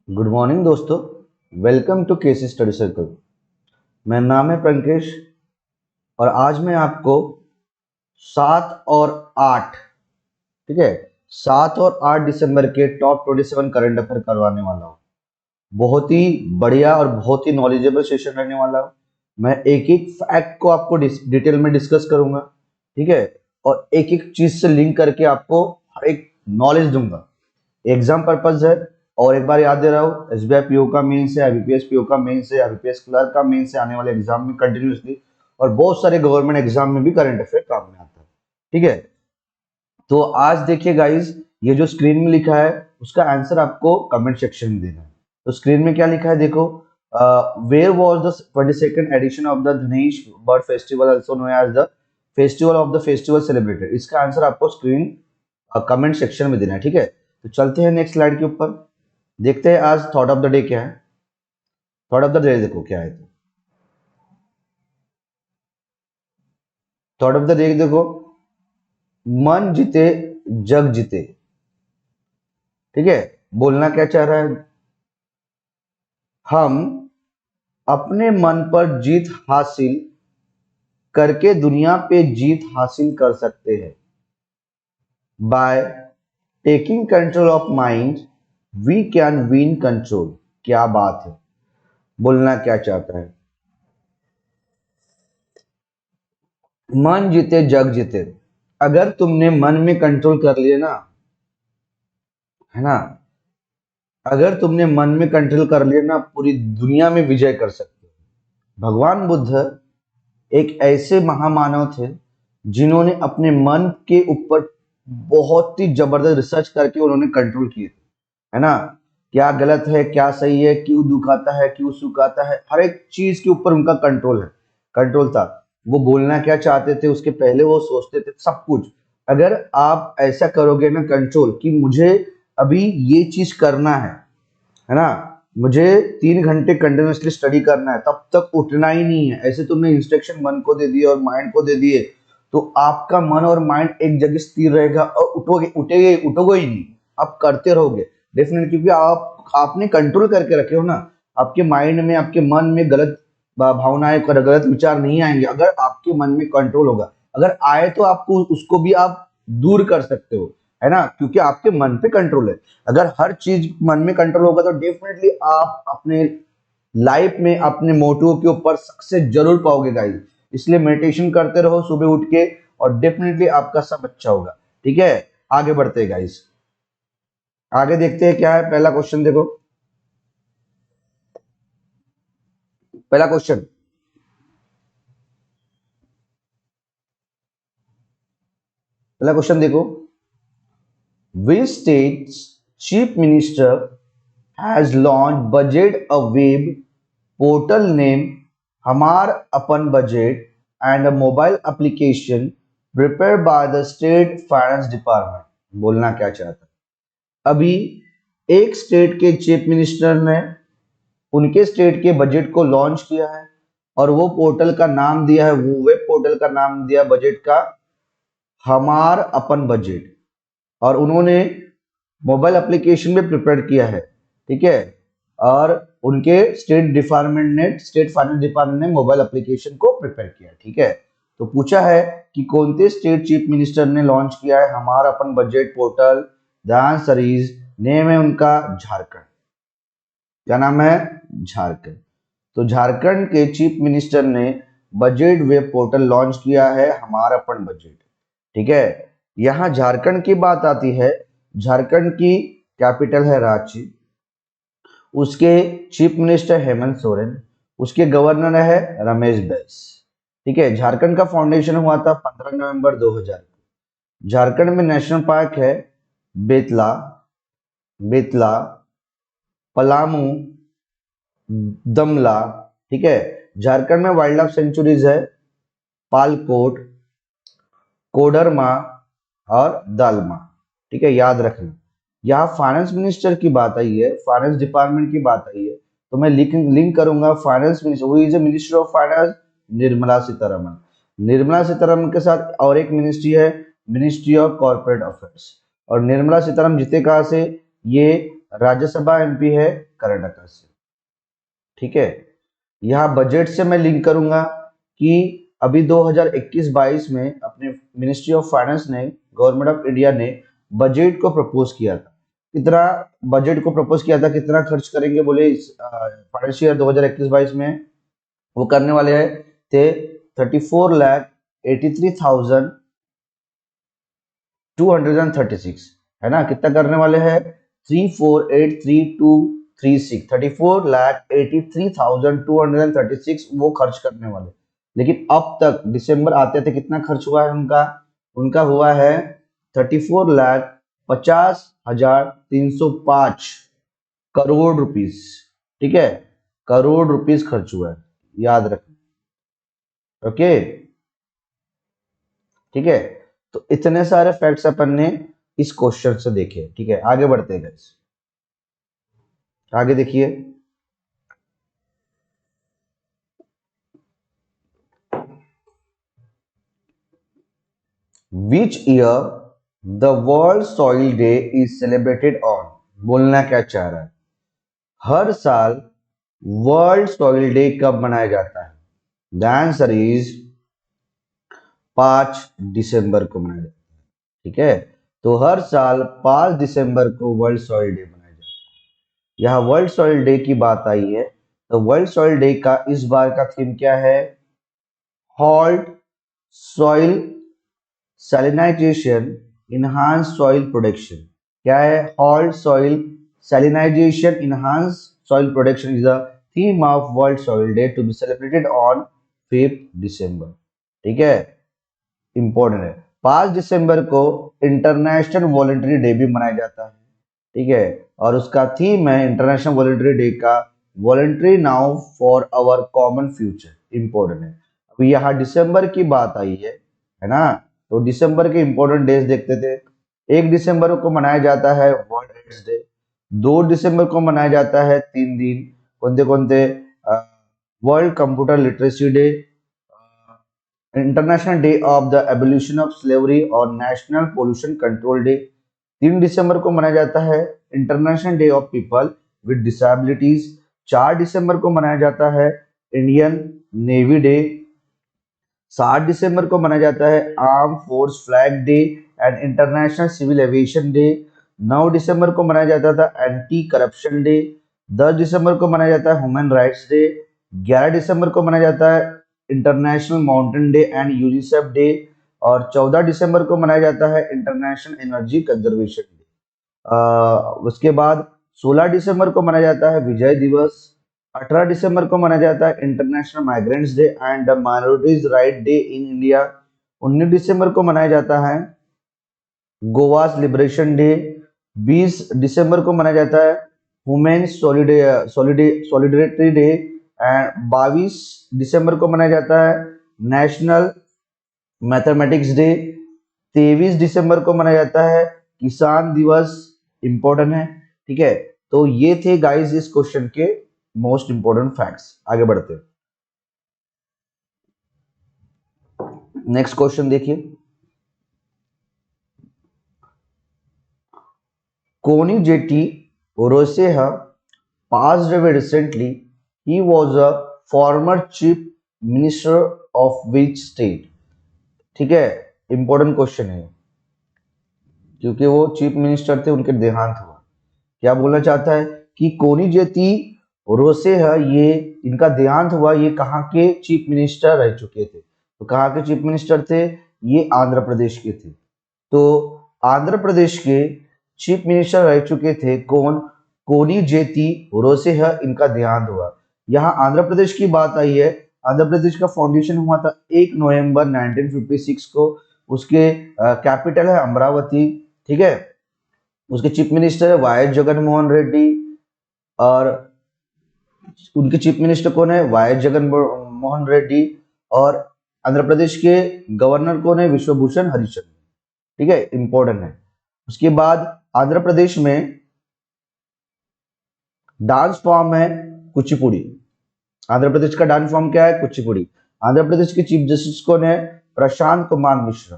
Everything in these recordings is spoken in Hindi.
गुड मॉर्निंग दोस्तों। Welcome to KC study circle. मेरा नाम है पंकज और आज मैं आपको 7 और 8, ठीक है, 7 और 8 दिसंबर के टॉप 27 करंट अफेयर करवाने वाला हूँ। बहुत ही बढ़िया और बहुत ही नॉलेजेबल सेशन रहने वाला हूँ। मैं एक एक फैक्ट को आपको डिटेल में डिस्कस करूंगा, ठीक है, और एक एक चीज से लिंक करके आपको हर एक नॉलेज दूंगा। एग्जाम पर्पज है। और एक बार याद दे रहा हूँ, एसबीआई पीओ का मेंस है, आईबीपीएस पीओ का मेंस है, आईबीपीएस क्लर्क का मेंस है आने वाले एग्जाम में कंटिन्यूसली, और बहुत सारे गवर्नमेंट एग्जाम में भी करंट अफेयर काम में आता है, ठीक है। तो आज देखिए गाइस, ये जो स्क्रीन में लिखा है उसका आंसर आपको कमेंट सेक्शन में देना है। तो स्क्रीन में क्या लिखा है देखो, where was the 22nd edition of the Dhanesh bird festival also known as the festival of the festival celebrated. इसका आंसर आपको स्क्रीन कमेंट सेक्शन में देना है, ठीक है। तो चलते हैं नेक्स्ट स्लाइड के ऊपर, देखते हैं आज थॉट ऑफ द डे क्या है। थॉट ऑफ द डे देखो क्या है, तो थॉट ऑफ द डे देखो, मन जीते जग जीते, ठीक है। बोलना क्या चाह रहा है, हम अपने मन पर जीत हासिल करके दुनिया पे जीत हासिल कर सकते हैं। By taking control of mind we can win control. क्या बात है, बोलना क्या चाहता है, मन जीते जग जीते। अगर तुमने मन में कंट्रोल कर लिया ना, है ना, अगर तुमने मन में कंट्रोल कर लिया ना, पूरी दुनिया में विजय कर सकते हो। भगवान बुद्ध एक ऐसे महामानव थे जिन्होंने अपने मन के ऊपर बहुत ही जबरदस्त रिसर्च करके उन्होंने कंट्रोल किए थे, है ना। क्या गलत है, क्या सही है, क्यों दुखाता है, क्यों सुखाता है, हर एक चीज के ऊपर उनका कंट्रोल है, कंट्रोल था। वो बोलना क्या चाहते थे उसके पहले वो सोचते थे सब कुछ। अगर आप ऐसा करोगे ना कंट्रोल कि मुझे अभी ये चीज करना है ना, मुझे 3 घंटे कंटिन्यूसली स्टडी करना है, तब तक उठना ही नहीं है, ऐसे तुमने इंस्ट्रक्शन मन को दे दिए और माइंड को दे दिए, तो आपका मन और माइंड एक जगह स्थिर रहेगा और उठोगे ही नहीं, आप करते रहोगे डेफिनेटली, क्योंकि आपने कंट्रोल करके रखे हो ना। आपके माइंड में, आपके मन में गलत भावनाएं, गलत विचार नहीं आएंगे अगर आपके मन में कंट्रोल होगा। अगर आए तो आपको उसको भी आप दूर कर सकते हो, है ना, क्योंकि आपके मन पे कंट्रोल है। अगर हर चीज मन में कंट्रोल होगा तो डेफिनेटली आप अपने लाइफ में अपने मोटिव के ऊपर सक्सेस जरूर पाओगे गाइस। इसलिए मेडिटेशन करते रहो सुबह उठ के और डेफिनेटली आपका सब अच्छा होगा, ठीक है। आगे बढ़ते हैं गाइस, आगे देखते हैं क्या है। पहला क्वेश्चन देखो, पहला क्वेश्चन, पहला क्वेश्चन देखो, which state's chief minister has launched budget a web portal named Hamar Apan Budget and a mobile application prepared by the state finance department। बोलना क्या चाहता है, अभी एक स्टेट के चीफ मिनिस्टर ने उनके स्टेट के बजट को लॉन्च किया है और वो पोर्टल का नाम दिया है, वो वेब पोर्टल का नाम दिया बजट का हमार अपन बजट, और उन्होंने मोबाइल एप्लीकेशन भी प्रिपेयर किया है, ठीक है। और उनके स्टेट फाइनेंस डिपार्टमेंट ने मोबाइल एप्लीकेशन को प्रिपेयर किया, ठीक है। तो पूछा है कि कौन से स्टेट चीफ मिनिस्टर ने लॉन्च किया है हमारा अपन budget portal. The answer is, name है उनका झारखंड। क्या नाम है, झारखंड। तो झारखंड के चीफ मिनिस्टर ने बजट वेब पोर्टल लॉन्च किया है हमारा अपन बजट, ठीक है। यहां झारखंड की बात आती है, झारखंड की कैपिटल है रांची, उसके चीफ मिनिस्टर हेमंत सोरेन, उसके गवर्नर है रमेश बैस, ठीक है। झारखंड का फाउंडेशन हुआ था 15 नवंबर 2000। झारखंड में नेशनल पार्क है बेतला, बेतला, पलामू, दमला, ठीक है। झारखंड में वाइल्ड लाइफ सेंचुरीज है पालकोट, कोडरमा और दालमा, ठीक है, याद रखना। यहाँ फाइनेंस मिनिस्टर की बात आई है, फाइनेंस डिपार्टमेंट की बात आई है, तो मैं लिंक करूंगा finance minister, who is minister of finance, Nirmala Sitharaman. Nirmala Sitharaman के साथ और एक मिनिस्ट्री है, मिनिस्ट्री ऑफ कॉर्पोरेट अफेयर्स। और निर्मला सीतारमन जीते कहाँ से, ये राज्यसभा एमपी है करंट अफेयर से। ठीक है, यहाँ बजट से मैं लिंक करूंगा कि अभी 2021-22 में अपने मिनिस्ट्री ऑफ फाइनेंस ने, गवर्नमेंट ऑफ इंडिया ने बजट को प्रपोज किया था। कितना बजट को प्रपोज किया था, कितना खर्च करेंगे बोले इस फाइनेंशियल ईयर 2021-22 में? वो करने वाले थे 34,83,236, है ना। कितना करने वाले हैं? 34,83,236, 34,83,236 वो खर्च करने वाले। लेकिन अब तक दिसंबर आते थे कितना खर्च हुआ है उनका? उनका हुआ है 34,50,305 करोड़ रुपीस। ठीक है, करोड़ रुपीस खर्च हुआ है, याद रखें। ओके, ठीक है। तो इतने सारे फैक्ट्स अपन ने इस क्वेश्चन से देखे। ठीक है, आगे बढ़ते हैं गाइस। आगे देखिए, which year the world soil day is celebrated on? बोलना क्या चाह रहा है? हर साल वर्ल्ड सॉइल डे कब मनाया जाता है? द आंसर इज 5 दिसंबर को मनाया जाता है। ठीक है, तो हर साल 5 दिसंबर को वर्ल्ड सॉइल डे मनाया जाता है। यहाँ वर्ल्ड सॉइल डे की बात आई है, तो वर्ल्ड सॉइल डे का इस बार का थीम क्या है? Halt soil salinization, enhance soil production. क्या है? Halt soil salinization, enhance soil production is the theme of world soil day to be celebrated on 5 December. ठीक है, इंपॉर्टेंट है। 5 दिसंबर को इंटरनेशनल वॉलंटरी डे भी मनाया जाता है। ठीक है, और उसका थीम है इंटरनेशनल वॉलंटरी डे का voluntary now for our common future. Important है। अभी यहाँ दिसंबर की बात आई है ना, तो दिसंबर के इंपॉर्टेंट डेज देखते थे। 1 दिसंबर को मनाया जाता है वर्ल्ड एड्स डे। 2 दिसंबर को मनाया जाता है 3 दिन, कौन कौन थे? World computer literacy day, international day of the abolition of slavery और नेशनल पोल्यूशन कंट्रोल डे। 3 दिसंबर को मनाया जाता है international day of people with disabilities. 4 दिसंबर को मनाया जाता है इंडियन नेवी डे। 7 दिसंबर को मनाया जाता है arm force flag day and international civil aviation day. 9 दिसंबर को मनाया जाता था एंटी करप्शन डे। 10 दिसंबर को मनाया जाता है ह्यूमन राइट्स डे। 11 दिसंबर को मनाया जाता है international mountain day and UNICEF day. और 14 दिसंबर को मनाया जाता है इंटरनेशनल एनर्जी कंजर्वेशन डे। उसके बाद 16 दिसंबर को मनाया जाता है विजय दिवस। 18 दिसंबर को मनाया जाता है international migrants day and minorities right day in India. 19 दिसंबर को मनाया जाता है गोवास लिबरेशन डे। 20 दिसंबर को मनाया जाता है वुमेन सॉलिडेरिटी डे एंड 22 दिसंबर को मनाया जाता है नेशनल मैथमेटिक्स डे। 23 दिसंबर को मनाया जाता है किसान दिवस। इंपॉर्टेंट है। ठीक है, तो ये थे गाइस इस क्वेश्चन के मोस्ट इंपोर्टेंट फैक्ट्स। आगे बढ़ते हैं, नेक्स्ट क्वेश्चन देखिए। कोनिजेटी रोसेहा passed away recently. He was a former chief minister of which state? ठीक है, इंपॉर्टेंट क्वेश्चन है क्योंकि वो चीफ मिनिस्टर थे, उनके देहांत हुआ। क्या बोलना चाहता है कि कोनिजेती रोसेहा, ये इनका देहांत हुआ, ये कहाँ के चीफ मिनिस्टर रह चुके थे? तो कहाँ के चीफ मिनिस्टर थे? ये आंध्र प्रदेश के थे। तो आंध्र प्रदेश के चीफ मिनिस्टर रह चुके थे कौन? कोनिजेती रोसेहा, इनका देहांत हुआ। यहाँ आंध्र प्रदेश की बात आई है। आंध्र प्रदेश का फाउंडेशन हुआ था 1 नवंबर 1956 को। उसके कैपिटल है अमरावती। ठीक है, उसके चीफ मिनिस्टर है वाई एस जगन मोहन रेड्डी। और उनके चीफ मिनिस्टर कौन है? Y S Jagan Mohan Reddy. और आंध्र प्रदेश के गवर्नर कौन है? विश्वभूषण हरिचंद्र। ठीक है, इंपॉर्टेंट है। उसके बाद आंध्र प्रदेश में डांस फॉर्म है कुचिपुड़ी। आंध्र प्रदेश का डांस फॉर्म क्या है? कुचिपुड़ी। आंध्र प्रदेश के चीफ जस्टिस कौन है? प्रशांत कुमार मिश्रा।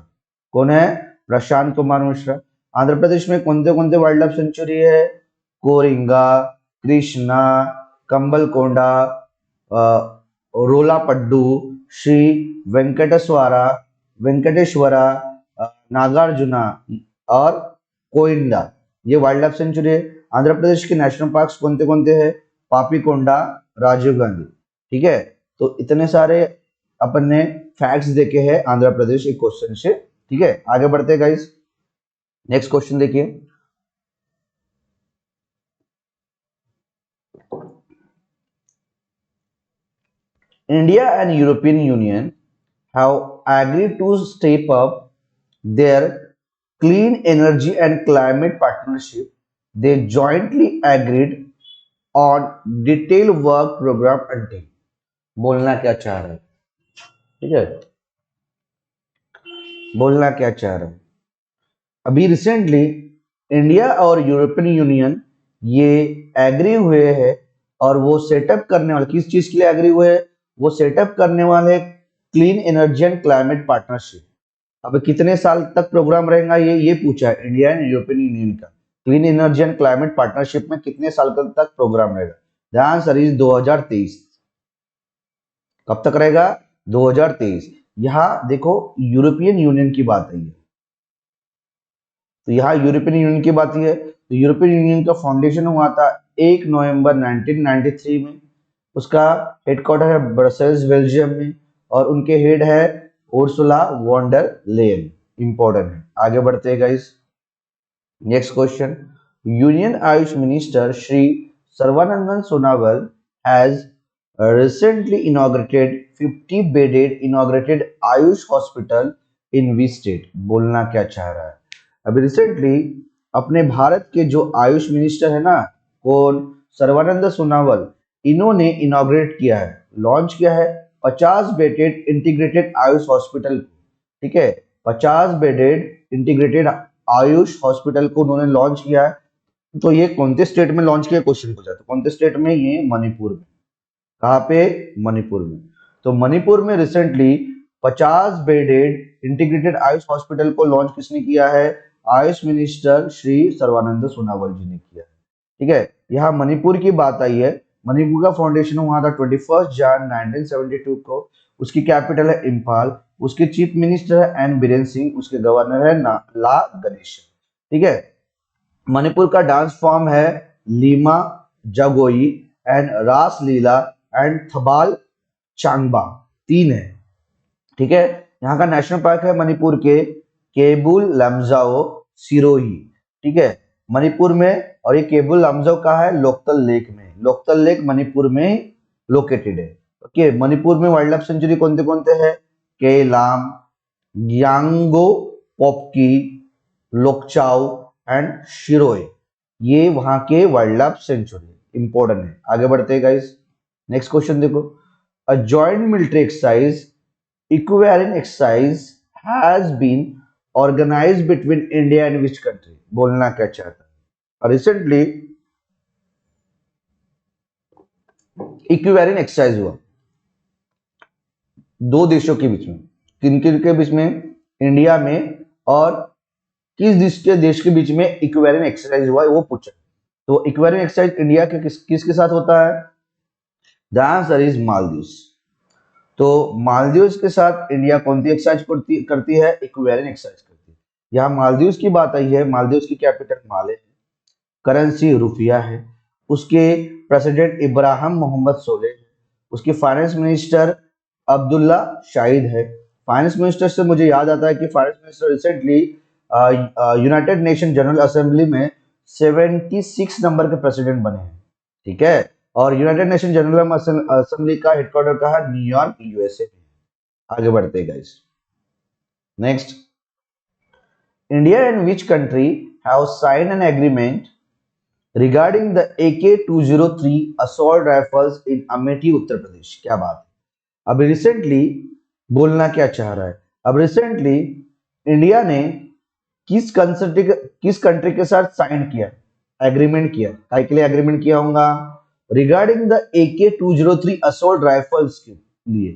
कौन है? प्रशांत कुमार मिश्रा। आंध्र प्रदेश में कौन से वाइल्ड लाइफ सेंचुरी है? कोरिंगा, कृष्णा, कंबलकोंडा, रोलापड्डू, श्री वेंकटेश्वरा वेंकटेश्वरा, नागार्जुना और कोइंडा, ये वाइल्ड लाइफ सेंचुरी है। आंध्र प्रदेश के नेशनल पार्क्स कौन कौन हैं? पापीकोंडा, राजीव गांधी। ठीक है, तो इतने सारे अपन ने फैक्ट्स देखे हैं आंध्र प्रदेश एक क्वेश्चन से। ठीक है, आगे बढ़ते हैं गाइस। नेक्स्ट क्वेश्चन देखिए। India and European union have agreed to step up their clean energy and climate partnership. They jointly agreed on detailed work program until, बोलना क्या चाह रहे हैं? ठीक है, बोलना क्या चाह रहे हैं? अभी रिसेंटली इंडिया और यूरोपियन यूनियन ये एग्री हुए हैं और वो सेटअप करने वाले, किस चीज के लिए एग्री हुए हैं? वो सेटअप करने वाले clean energy and climate partnership. अब कितने साल तक प्रोग्राम रहेगा ये पूछा है इंडिया एंड यूरोपियन यूनियन का। Clean energy and climate partnership में कितने साल तक प्रोग्राम रहेगा? The answer is 2023। कब तक रहेगा? 2023। यहां देखो यूरोपियन यूनियन की बात आई है, तो यहाँ यूरोपियन यूनियन की बात है। तो यूरोपियन यूनियन का फाउंडेशन हुआ था 1 नवंबर 1993 में। उसका हेडक्वार्टर है ब्रसेल्स, बेल्जियम में, और उनके हेड है उर्सुला वॉन्डर लेयन। इंपॉर्टेंट है, आगे बढ़ते हैं guys. Next question. Union Ayush minister Shri Sarbananda Sonowal has recently inaugurated 50 bedded inaugurated Ayush hospital in which state? बोलना क्या चाह रहा है? अभी रिसेंटली अपने भारत के जो आयुष मिनिस्टर है ना, कौन? सर्बानंद सोनोवाल, इन्होंने इनॉग्रेट किया है, लॉन्च किया है 50 बेडेड इंटीग्रेटेड आयुष हॉस्पिटल। ठीक है, 50 बेडेड इंटीग्रेटेड आयुष हॉस्पिटल को उन्होंने लॉन्च किया है। तो ये कौन से स्टेट में लॉन्च किया? क्वेश्चन पूछा था, कौन से स्टेट में? ये मणिपुर में। कहाँ पे? मणिपुर में। तो मणिपुर में recently 50 bedded integrated Ayush hospital को लॉन्च किसने किया है? आयुष मिनिस्टर श्री सर्बानंद सोनोवाल जी ने किया है। ठीक है, यहाँ मणिपुर की बात आई है। मणिपुर का फाउंडेशन हुआ था 21 जन 1972 को। उसकी कैपिटल है इम्फाल। उसके चीफ मिनिस्टर है एन बीरेन सिंह। उसके गवर्नर है ला गणेश। ठीक है, मणिपुर का डांस फॉर्म है लीमा जगोई एंड रास लीला एंड थबाल चांगबा, 3 है। ठीक है, यहाँ का नेशनल पार्क है मणिपुर के केबुल लमजाओ सिरोही। ठीक है, मणिपुर में, और ये केबुल लमजाओ का है लोकतल लेक में। लोकतल लेक मणिपुर में लोकेटेड है। ओके, मणिपुर में वाइल्ड लाइफ सेंचुरी कौन से है? केलाम, ग्यांगो पोपकी, लोकचाओ एंड शिरोय, ये वहां के वाइल्ड लाइफ सेंचुरी। इंपॉर्टेंट है, आगे बढ़ते हैं गाइस। नेक्स्ट क्वेश्चन देखो। A joint military exercise equivalent exercise has been organized between India and which country? बोलना क्या चाहता है? रिसेंटली इक्विवेलेंट एक्सरसाइज हुआ 2 देशों के बीच में। किन किन के बीच में? इंडिया में, और किस देश के बीच में इक्विवेलेंट एक्सरसाइज हुआ है वो पूछा। तो इक्विवेलेंट एक्सरसाइज इंडिया के किसके साथ होता है? The answer is Maldives. तो मालदीव्स के साथ इंडिया कौन सी एक्सरसाइज करती है? इक्विवेलेंट एक्सरसाइज करती है। यहाँ मालदीव्स की बात आई है। मालदीव्स की कैपिटल माले है, करेंसी रुपया है, उसके प्रेसिडेंट इब्राहिम मोहम्मद सोलेह है, उसके फाइनेंस मिनिस्टर अब्दुल्ला शाहिद है। फाइनेंस मिनिस्टर से मुझे याद आता है कि finance minister recently United nation general assembly में 76 नंबर के प्रेसिडेंट बने हैं। ठीक है, और यूनाइटेड नेशन जनरल असेंबली का हेडक्वार्टर कहा? न्यूयॉर्क, यूएसए में। आगे बढ़ते हैं guys. Next, India and which country have signed an agreement regarding the AK-203 assault rifles in Amethi, Uttar Pradesh? क्या बात है? अब रिसेंटली, बोलना क्या चाह रहा है? अब रिसेंटली इंडिया ने किस कंट्री के साथ साइन किया, एग्रीमेंट किया? काय के लिए एग्रीमेंट किया होगा? Regarding the AK-203 assault rifles के लिए।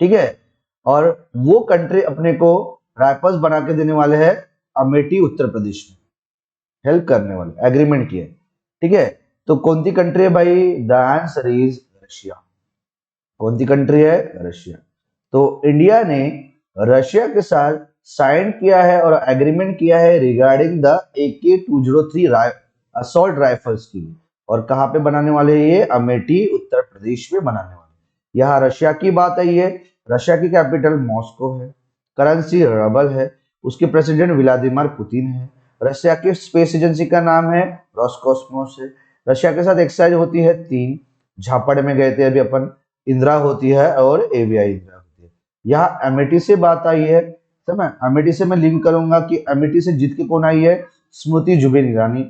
ठीक है, और वो कंट्री अपने को राइफल्स बना के देने वाले हैं अमेठी, उत्तर प्रदेश में, हेल्प करने वाले, एग्रीमेंट किया। ठीक है, तो कौन सी कंट्री है भाई? The answer is Russia. कौन सी कंट्री है? रशिया। तो इंडिया ने रशिया के साथ साइन किया है और एग्रीमेंट किया है regarding the AK-203 assault rifles की। और कहाँ पे बनाने वाले हैं ये? अमेठी उत्तर प्रदेश में बनाने वाले। यहाँ रशिया की बात आई है। रशिया की कैपिटल मॉस्को है, करेंसी रबल है, उसके प्रेसिडेंट व्लादिमीर पुतिन है। रशिया की स्पेस एजेंसी का नाम है रोसकॉस्मोस है। रशिया के साथ एक्सरसाइज होती है 3, झापड़ में गए थे अभी अपन, इंदिरा होती है और एवीआई इंदिरा होती है। यहाँ अमेठी से बात आई है, समझ? अमेठी से मैं लिंक करूंगा कि अमेठी से जीत के कौन आई है? स्मृति जुबिन ईरानी।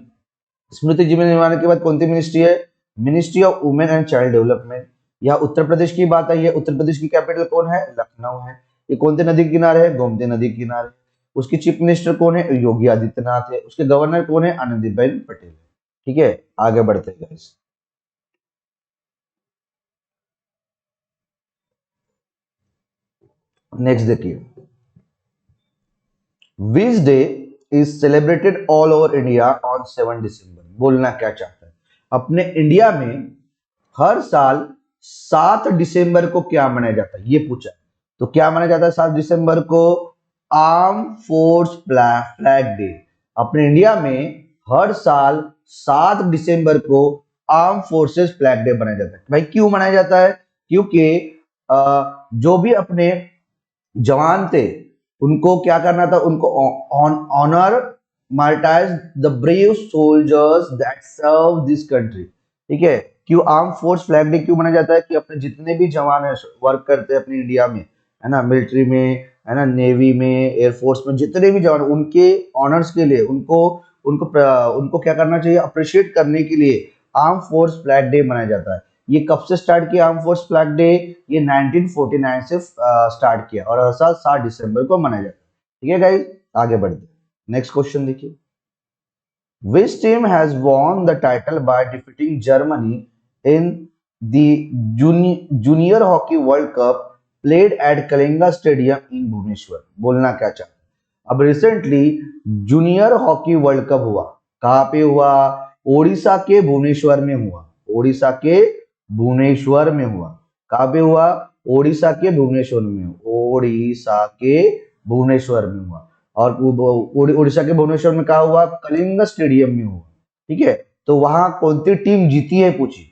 स्मृति जुबिन ईरानी के बाद कौन सी मिनिस्ट्री है? Ministry of women and child development. यहाँ उत्तर प्रदेश की बात आई है। उत्तर प्रदेश की कैपिटल कौन है? लखनऊ है। ये कौन सी नदी के किनारे है? गोमती नदी के किनारे। उसकी चीफ मिनिस्टर कौन है? योगी आदित्यनाथ है। उसके गवर्नर कौन है? आनंदीबेन पटेल। ठीक है, आगे बढ़ते हैं गाइस। नेक्स्ट देखिए, which day is celebrated all over India on 7 दिसंबर। बोलना क्या चाहता है? अपने इंडिया में हर साल 7 दिसंबर को क्या मनाया जाता है, ये पूछा। तो क्या मनाया जाता है 7 दिसंबर को? Arm force flag day. अपने इंडिया में हर साल 7 दिसंबर को आर्म फोर्सेस फ्लैग डे मनाया जाता है। भाई क्यों मनाया जाता है? क्योंकि जो भी अपने जवान थे उनको क्या करना था? उनको honour martyrs the brave soldiers that serve this country. ठीक है, क्यों आर्म फोर्स फ्लैग डे क्यों मनाया जाता है? कि अपने जितने भी जवान है वर्क करते हैं अपनी इंडिया में, है ना, मिलिट्री में, है ना, नेवी में, एयरफोर्स में, जितने भी जवान, उनके ऑनर्स के लिए उनको उनको उनको क्या करना चाहिए? अप्रिशिएट करने के लिए आर्म फोर्स फ्लैग डे मनाया जाता है। ये कब से स्टार्ट किया आर्म फोर्स फ्लैग डे? ये 1949 से स्टार्ट किया और हर साल 7 दिसंबर को मनाया जाता है। ठीक है गाइस, आगे बढ़ते हैं। नेक्स्ट क्वेश्चन देखिए, which team has won the title by defeating Germany in the junior hockey world cup played at Kalinga stadium in Bhubaneswar? बोलना क्या चाहते हैं? अब recently junior hockey world cup हुआ। कहाँ पे हुआ? ओडिशा के भुवनेश्वर में हुआ। ओडिशा के भुवनेश्वर में हुआ। कहाँ पे हुआ? ओडिशा के भुवनेश्वर में। ओडिशा के भुवनेश्वर में हुआ। और उड़ीसा के भुवनेश्वर में कहा हुआ? कलिंग स्टेडियम में हुआ। ठीक है, तो वहां कौन सी टीम जीती है पूछी।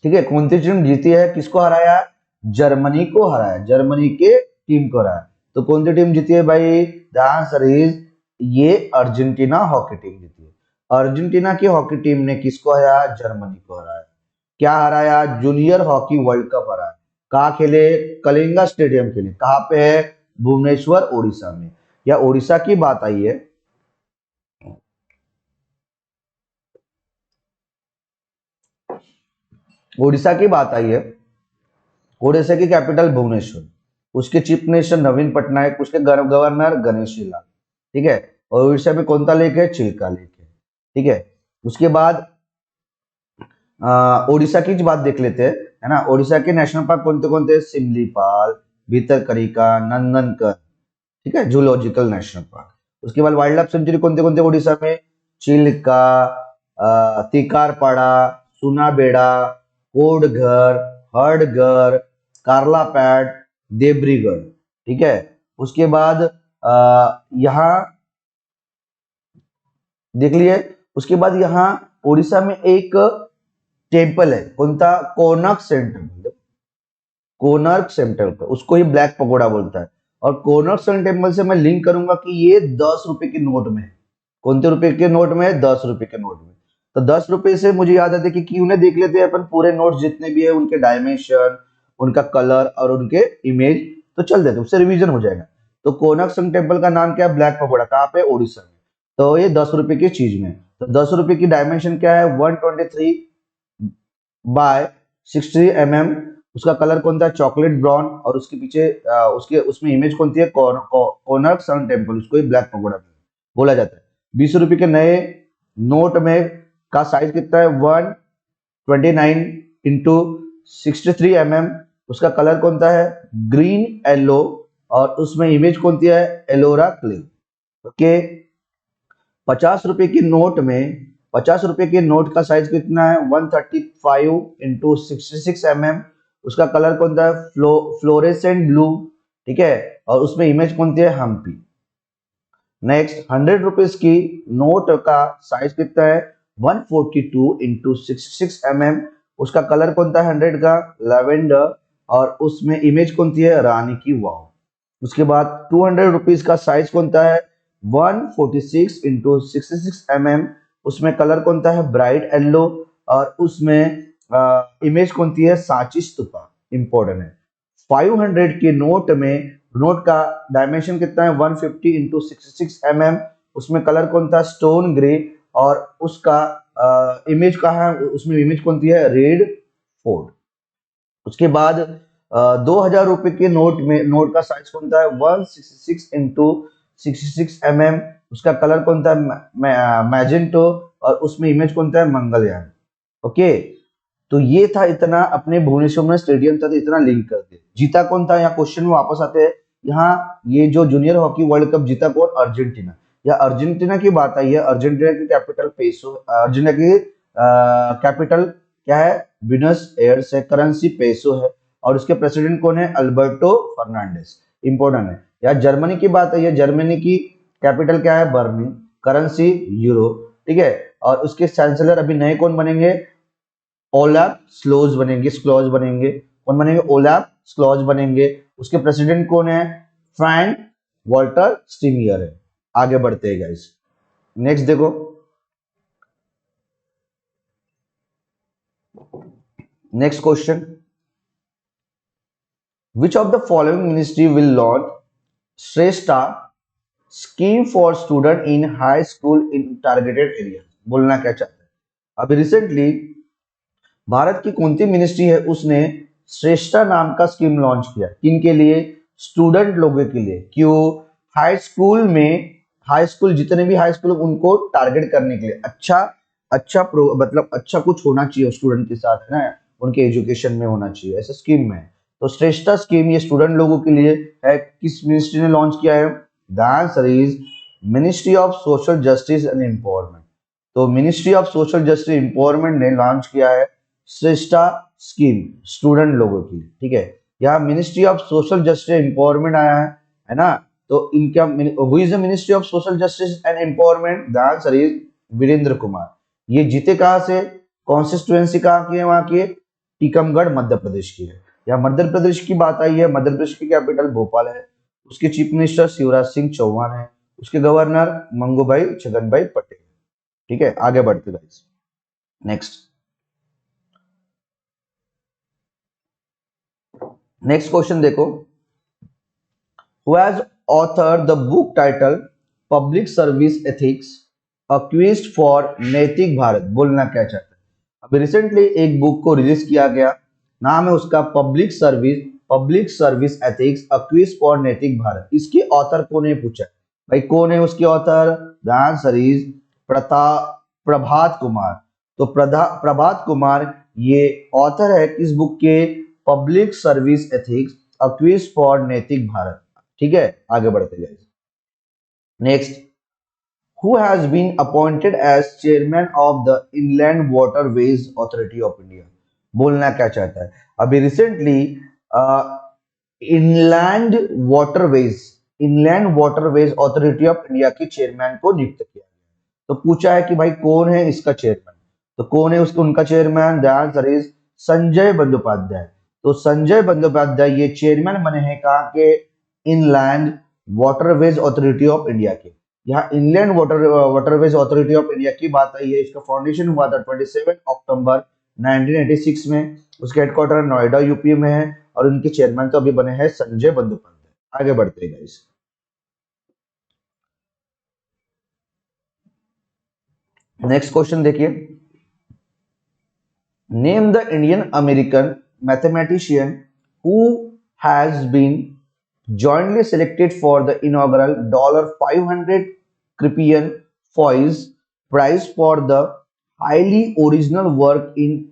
ठीक है, कौन सी टीम जीती है? किसको हराया? जर्मनी को हराया, जर्मनी के टीम को हराया। तो कौन सी टीम जीती है भाई? द आंसर इज ये अर्जेंटीना हॉकी टीम जीती है। अर्जेंटीना की हॉकी टीम ने किसको हराया? जर्मनी को हराया। क्या हराया? जूनियर हॉकी वर्ल्ड कप हराया। कहाँ खेले? कलिंगा स्टेडियम खेले। कहाँ पे है? भुवनेश्वर, ओडिशा में। या ओडिशा की बात आई है। ओडिशा की बात आई है। ओडिशा की कैपिटल भुवनेश्वर, उसके चीफ मिनिस्टर नवीन पटनायक, उसके गवर्नर गणेशी लाल। ठीक है, और ओडिशा में कौन सा लेक है? चिल्का लेक है। ठीक है, उसके बाद ओडिशा की बात देख लेते हैं, है ना। ओडिशा के नेशनल पार्क कौन थे? सिमलीपाल, भीतरकनिका, नंदनकन। ठीक है, जूलॉजिकल नेशनल पार्क। उसके बाद वाइल्ड लाइफ सेंचुरी कौन थे ओडिशा में? चिल्का, तिकारपाड़ा, सुनाबेड़ा, कोडघर, हर्डघर, कार्लापैड, देब्रीगढ़। ठीक है, उसके बाद यहाँ देख लिए। उसके बाद यहाँ ओडिशा में एक टेम्पल है, कौन सा? कोनक सन टेम्पल। कोनर्क सन टेम्पल, उसको ही ब्लैक पगोड़ा बोलता है। और कोनर्क सन टेम्पल से मैं लिंक करूंगा कि ये 10 रुपए के नोट में है। कौन से रुपए के नोट में है? 10 रुपए के नोट में। तो 10 रुपए से मुझे याद आता है कि क्यों नहीं देख लेते हैं अपन पूरे नोट जितने भी है, उनके डायमेंशन, उनका कलर और उनके इमेज, तो चल देते, उससे रिवीजन हो जाएगा। तो कोनक सन टेम्पल का नाम क्या है? Black pagoda. कहाँ पे? ओडिशा में। तो ये 10 रुपए की चीज में। तो 10 रुपए की डायमेंशन क्या है? 123 बाय 60 mm। उसका कलर कौन था? Chocolate brown. और उसके पीछे उसके उसमें इमेज कौन सी है? कोनर्क सन टेम्पल, उसको ही ब्लैक पगोड़ा बोला जाता है। 20 रुपए के नए नोट में का साइज कितना है? 129 इंटू 63 mm। उसका कलर कौन सा है? Green yellow. और उसमें इमेज कौन सी है? एलोरा क्ले। ओके, 50 रुपए की नोट में ₹50 के नोट का साइज कितना है 135 इंटू 66 mm। उसका कलर कौन सा है फ्लोरेसेंट ब्लू, ठीक है, और उसमें इमेज कौन सी है हम्पी। नेक्स्ट ₹100 की नोट का साइज कितना है 142 इंटू 66 mm। उसका कलर कौन था 100 का लैवेंडर, और उसमें इमेज कौन सी है रानी की वाव। उसके बाद ₹200 का साइज कौन सा है 146 इंटू 66 mm। उसमें कलर कौन सा है ब्राइट येलो, और उसमें इमेज कौन सी है सांची स्तूपा, इंपॉर्टेंट है। 500 के नोट में नोट का डायमेंशन कितना है 150 इंटू 66 mm। उसमें कलर कौन था स्टोन ग्रे, और उसका इमेज कहाँ है, उसमें इमेज कौन सी है रेड फोर्ट। उसके बाद ₹2000 के नोट में नोट का साइज कौन था 166 इंटू 66 mm। उसका कलर कौन था मैजेंटो, और उसमें इमेज कौन था मंगलयान। ओके, तो ये था इतना अपने भुवनेश्वर में स्टेडियम था, तो इतना लिंक कर दे। जीता कौन था, यहाँ क्वेश्चन में वापस आते हैं। यहाँ ये जो जूनियर हॉकी वर्ल्ड कप जीता कौन, अर्जेंटीना। या अर्जेंटीना की बात आई है, अर्जेंटीना की कैपिटल पेसो, अर्जेंटीना की कैपिटल क्या है ब्यूनस एयर्स है, करेंसी पेसो है, और उसके प्रेसिडेंट कौन है अल्बर्टो फर्नांडिस, इंपॉर्टेंट है। या जर्मनी की बात आई है, जर्मनी की कैपिटल क्या है बर्लिन, करेंसी यूरो, ठीक है, और उसके चांसलर अभी नए कौन बनेंगे ओलाफ स्लोज बनेंगे, स्क्लॉज बनेंगे, कौन बनेंगे ओलाफ स्क्लॉज बनेंगे। उसके प्रेसिडेंट कौन है फ्रैंक वॉल्टर स्टीमियर है। आगे बढ़ते हैं गाइस, नेक्स्ट देखो, next question, which of the following ministry will launch Shreshta scheme for student in high school in targeted area. बोलना क्या चाहते हैं, अभी रिसेंटली भारत की कौन सी मिनिस्ट्री है उसने श्रेष्ठा नाम का स्कीम लॉन्च किया, किनके लिए स्टूडेंट लोगों के लिए। क्यों, हाई स्कूल में, हाई स्कूल जितने भी हाई स्कूल उनको टारगेट करने के लिए अच्छा अच्छा मतलब अच्छा कुछ होना चाहिए स्टूडेंट के साथ, है ना, उनके एजुकेशन में होना चाहिए, ऐसा स्कीम में। तो श्रेष्ठा स्कीम ये स्टूडेंट लोगों के लिए है, किस मिनिस्ट्री ने लॉन्च किया है, the answer is ministry of social justice and empowerment. तो ministry of social justice empowerment ने लॉन्च किया है श्रेष्ठा स्कीम स्टूडेंट लोगों की, ठीक है। यहाँ ministry of social justice empowerment आया है ना, तो इनका who is the ministry of social justice and empowerment, the answer is Virendra Kumar. ये जीते कहाँ से, कॉन्स्टिट्यूएंसी कहाँ की है, वहां की टीकमगढ़ मध्य प्रदेश की है। यहाँ मध्य प्रदेश की बात आई है, मध्य प्रदेश की कैपिटल भोपाल है, उसके चीफ मिनिस्टर शिवराज सिंह चौहान है, उसके गवर्नर मंगूभाई छगनभाई पटेल, ठीक है। आगे बढ़ते गाइस, नेक्स्ट क्वेश्चन देखो, who has author the book title public service ethics a quiz for Naitik Bharat. बोलना क्या चाहते हैं, अभी रिसेंटली एक बुक को रिलीज किया गया, नाम है उसका public service ethics a quiz for Naitik Bharat. इसके ऑथर कौन है पूछा, भाई कौन है उसके author, the answer is Prabhat Kumar. तो प्रभात कुमार ये ऑथर है किस बुक के, public service ethics a quiz for Naitik Bharat, ठीक है। आगे बढ़ते जाइए, next, who has been appointed as chairman of the inland waterways authority of India. बोलना क्या चाहता है, अभी recently inland waterways authority of India के चेयरमैन को नियुक्त किया। तो पूछा है कि भाई कौन है इसका चेयरमैन, तो कौन है उसका उनका chairman, the answer is Sanjay Bandopadhyay. तो संजय बंदोपाध्याय ये चेयरमैन बने हैं कहाँ के, inland waterways authority of India के। यहाँ inland waterways authority of India की बात आई है, इसका फाउंडेशन हुआ था 27 अक्टूबर 1986 में, उसके हेडक्वार्टर नोएडा यूपी में है, और उनके चेयरमैन तो अभी बने हैं संजय बंदोपाध्याय। आगे बढ़ते हैं गाइस, नेक्स्ट क्वेश्चन देखिए, name the Indian American mathematician who has been jointly selected for the inaugural $500 Cripian Foy's Prize for the highly original work in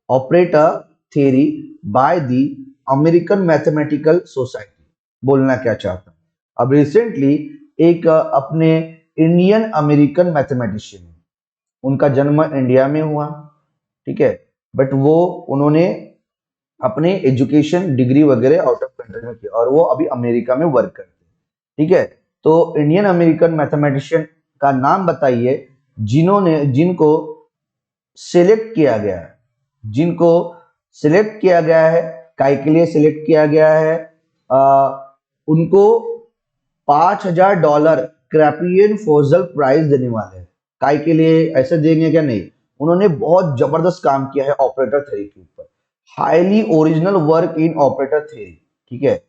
operator theory by the American Mathematical Society। बोलना क्या चाहता हूं, अब रिसेंटली एक अपने इंडियन अमेरिकन मैथमेटिशियन। उनका जन्म इंडिया में हुआ, ठीक है, बट वो उन्होंने अपने एजुकेशन डिग्री वगैरह आउट ऑफ कंट्री में किया और वो अभी अमेरिका में वर्क करते हैं, ठीक है। तो इंडियन अमेरिकन मैथमेटिशियन का नाम बताइए जिनको सिलेक्ट किया गया है, जिनको सिलेक्ट किया गया है, काय के लिए सिलेक्ट किया गया है, उनको $5,000 क्रैपियन फोजल प्राइज देने वाले हैं। काय के लिए ऐसे देंगे क्या? नहीं, उन्होंने बहुत जबरदस्त काम किया है ऑपरेटर थ्योरी के ऊपर, highly original work in operator theory, ठीक है।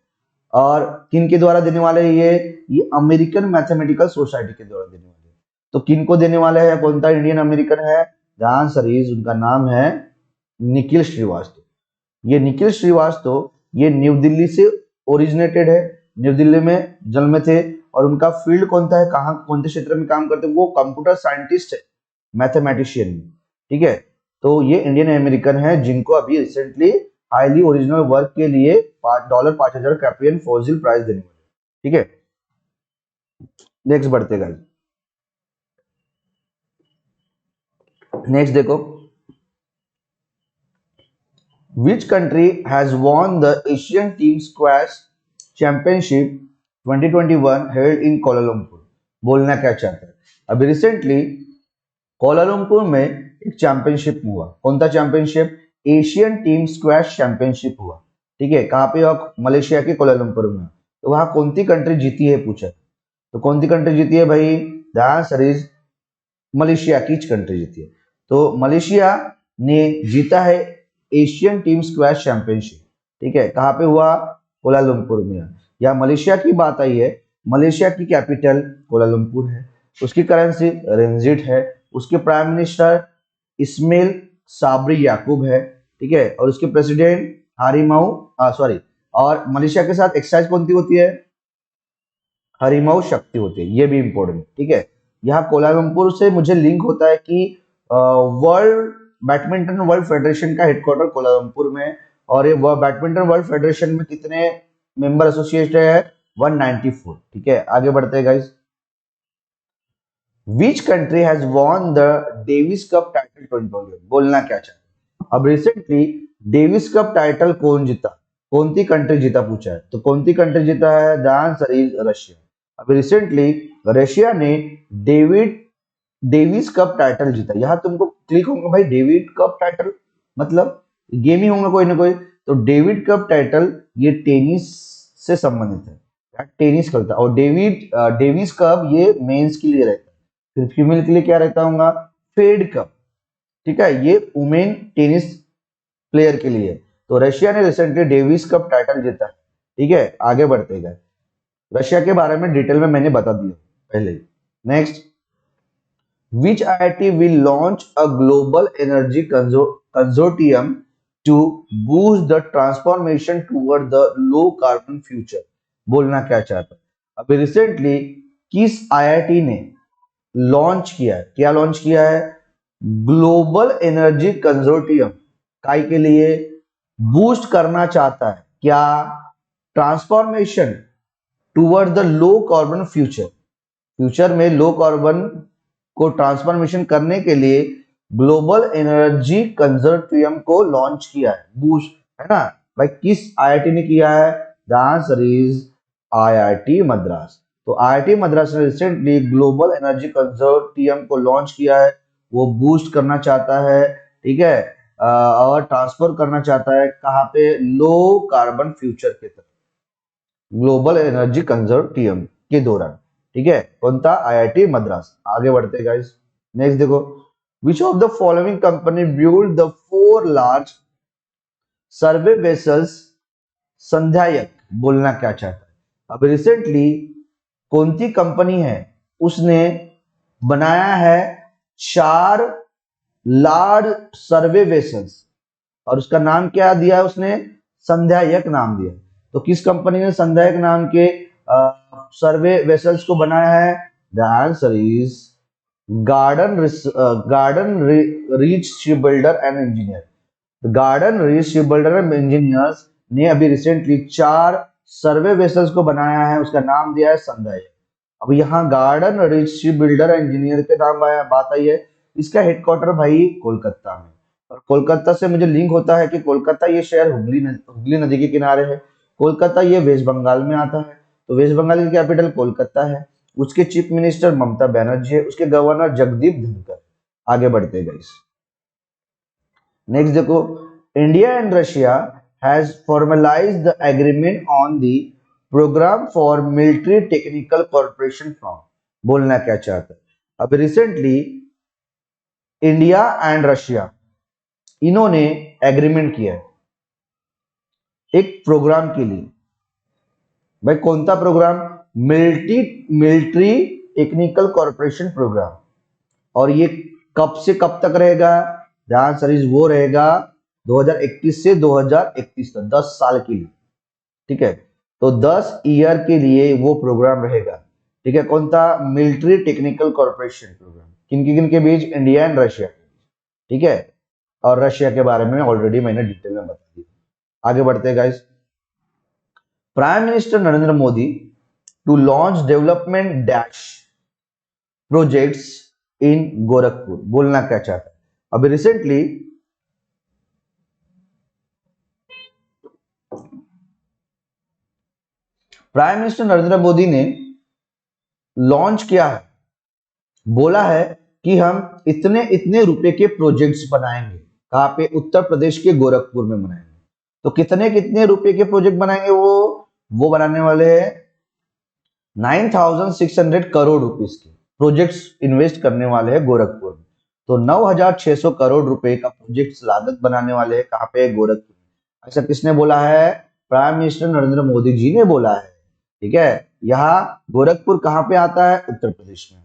और किन के द्वारा देने वाले हैं ये अमेरिकन मैथमेटिकल सोसाइटी के द्वारा देने वाले हैं। तो किन को देने वाले हैं? कौन सा इंडियन अमेरिकन है? द आंसर इज, उनका नाम है निखिल श्रीवास्तव। ये निखिल श्रीवास्तव ये न्यू दिल्ली से ओरिजिनेटेड है, न्यू दिल्ली में जन्मे थे और उनका फील्ड कौन सा है, कहाँ कौन से क्षेत्र में काम करते हैं? वो कंप्यूटर साइंटिस्ट है, मैथमेटिशियन, ठीक है। तो ये इंडियन अमेरिकन है जिनको अभी रिसेंटली हाईली ओरिजिनल वर्क के लिए $5,000 कैप्रियन फोजिल प्राइज देने वाले, ठीक है। नेक्स्ट बढ़ते गए, नेक्स्ट देखो, Which country has won the Asian Team Squash Championship 2021 held in Kuala Lumpur? बोलना क्या चाहते हैं? अभी रिसेंटली कोलालमपुर में एक चैंपियनशिप हुआ। कौन सा championship? Asian team squash championship हुआ, ठीक है। कहाँ पे? मलेशिया के कोलालमपुर में। तो वहां कौन सी कंट्री जीती है पूछा, तो कौन सी कंट्री जीती है भाई? द आंसर इज मलेशिया की कंट्री जीती है। तो मलेशिया ने जीता है एशियन टीम स्क्वैश चैंपियनशिप, ठीक है। कहाँ पे हुआ? कोलालमपुर में। यहाँ मलेशिया की बात आई है, मलेशिया की कैपिटल कोलालमपुर है, उसकी करेंसी रिंजिट है, उसके प्राइम मिनिस्टर इस्माइल साबरी याकूब है, ठीक है, और उसके प्रेसिडेंट और मलेशिया के साथ एक्साइज कौन सी होती है? हरिमाऊ शक्ति होती है, ये भी इंपॉर्टेंट, ठीक है। यहाँ कोलालमपुर से मुझे लिंक होता है कि बैडमिंटन वर्ल्ड फेडरेशन का हेडक्वार्टर कोलालमपुर में, और ये बैडमिंटन वर्ल्ड फेडरेशन में कितने मेंबर एसोसिएटेड है? 194, ठीक है। आगे बढ़ते हैं guys. Which country has won the Davis Cup title 2021? बोलना क्या चाहते हैं? अब रिसेंटली डेविस कप टाइटल कौन जीता, कौन सी कंट्री जीता पूछा है, तो कौन सी कंट्री जीता है? The answer is Russia. अभी रिसेंटली रशिया ने डेविस कप टाइटल जीता। यहाँ तुमको क्लिक होगा भाई, डेविड कप टाइटल मतलब गेम ही होगा कोई ना कोई। तो डेविड कप टाइटल ये टेनिस से संबंधित है, टेनिस खेलता है। और डेविस कप ये मेंस के लिए रहता है, फिर फीमेल के लिए क्या रहता होगा? फेड कप, ठीक है, ये वुमेन टेनिस प्लेयर के लिए। तो रशिया ने रिसेंटली डेविस कप टाइटल जीता, ठीक है। आगे बढ़ते गए, रशिया के बारे में डिटेल में मैंने बता दिया पहले ही। Next, which IIT will launch a global energy consortium to boost the transformation toward the low carbon future? बोलना क्या चाहता है? अभी रिसेंटली किस आईआईटी ने लॉन्च किया है? क्या लॉन्च किया है? Global energy consortium. काय के लिए? बूस्ट करना चाहता है क्या? Transformation toward the low carbon future. Future में लो कार्बन को ट्रांसफॉर्मेशन करने के लिए ग्लोबल एनर्जी कंसोर्टियम को लॉन्च किया है, बूस्ट, है ना भाई। किस आईआईटी ने किया है? The answer is IIT Madras. तो आईआईटी मद्रास ने रिसेंटली ग्लोबल एनर्जी कंसोर्टियम को लॉन्च किया है। वो बूस्ट करना चाहता है, ठीक है, और ट्रांसफर करना चाहता है कहाँ पे? लो कार्बन फ्यूचर की तरफ, ग्लोबल एनर्जी कंसोर्टियम के दौरान, ठीक है। कौन था? आईआईटी मद्रास। आगे बढ़ते गाइस, नेक्स्ट देखो, which of the following company built the 4 large survey vessels Sandhayak? बोलना क्या चाहता है? अब रिसेंटली कौन सी कंपनी है उसने बनाया है 4 लार्ज सर्वे वेसल्स, और उसका नाम क्या दिया है उसने? संध्यायक नाम दिया। तो किस कंपनी ने संध्यायक नाम के सर्वे वेसल्स को बनाया है? The answer is garden reach ship builder and engineer. Garden reach ship builder and engineers ने अभी रिसेंटली 4 सर्वे वेसल्स को बनाया है, उसका नाम दिया है संध्यायक। अब यहाँ गार्डन ऋषि बिल्डर इंजीनियर के नाम बात आई है। इसका हेडक्वार्टर भाई कोलकाता में, और कोलकाता से मुझे लिंक होता है कि कोलकाता ये शहर हुगली नदी के किनारे है। कोलकाता ये वेस्ट बंगाल में आता है, तो वेस्ट बंगाल की कैपिटल कोलकाता है। उसके चीफ मिनिस्टर ममता बनर्जी है, उसके गवर्नर जगदीप धनखड़। आगे बढ़ते गए। नेक्स्ट देखो, India and Russia has formalized the agreement on the programme for military technical corporation from. बोलना क्या चाहता है? अब रिसेंटली इंडिया एंड रशिया इन्होंने एग्रीमेंट किया है एक प्रोग्राम के लिए। भाई कौन सा programme? Military technical corporation programme. और ये कब से कब तक रहेगा? ध्यान सरीज वो रहेगा 2021 से 2031 तक, 10 साल के लिए। ठीक है, तो 10 ईयर के लिए वो प्रोग्राम रहेगा। ठीक है, कौन था? Military technical corporation programme. किन के बीच? India and Russia. ठीक है, और रशिया के बारे में ऑलरेडी मैंने डिटेल में बता दिया। आगे बढ़ते हैं guys. Prime minister Narendra Modi to launch development dash projects in Gorakhpur. बोलना क्या चाहता है? अभी recently prime minister Narendra Modi ने लॉन्च किया है, बोला है कि हम इतने इतने रुपए के प्रोजेक्ट्स बनाएंगे। कहां पे? उत्तर प्रदेश के गोरखपुर में बनाएंगे। तो कितने कितने रुपए के प्रोजेक्ट बनाएंगे? वो बनाने वाले हैं 9,600 करोड़ रुपीस के प्रोजेक्ट्स इन्वेस्ट करने वाले हैं गोरखपुर में। तो 9,600 करोड़ रुपए का प्रोजेक्ट लागत बनाने वाले हैं कहां पे? गोरखपुर में। ऐसा किसने बोला है? प्राइम मिनिस्टर नरेंद्र मोदी जी ने बोला है। ठीक है, यहाँ गोरखपुर कहां पे आता है? उत्तर प्रदेश में।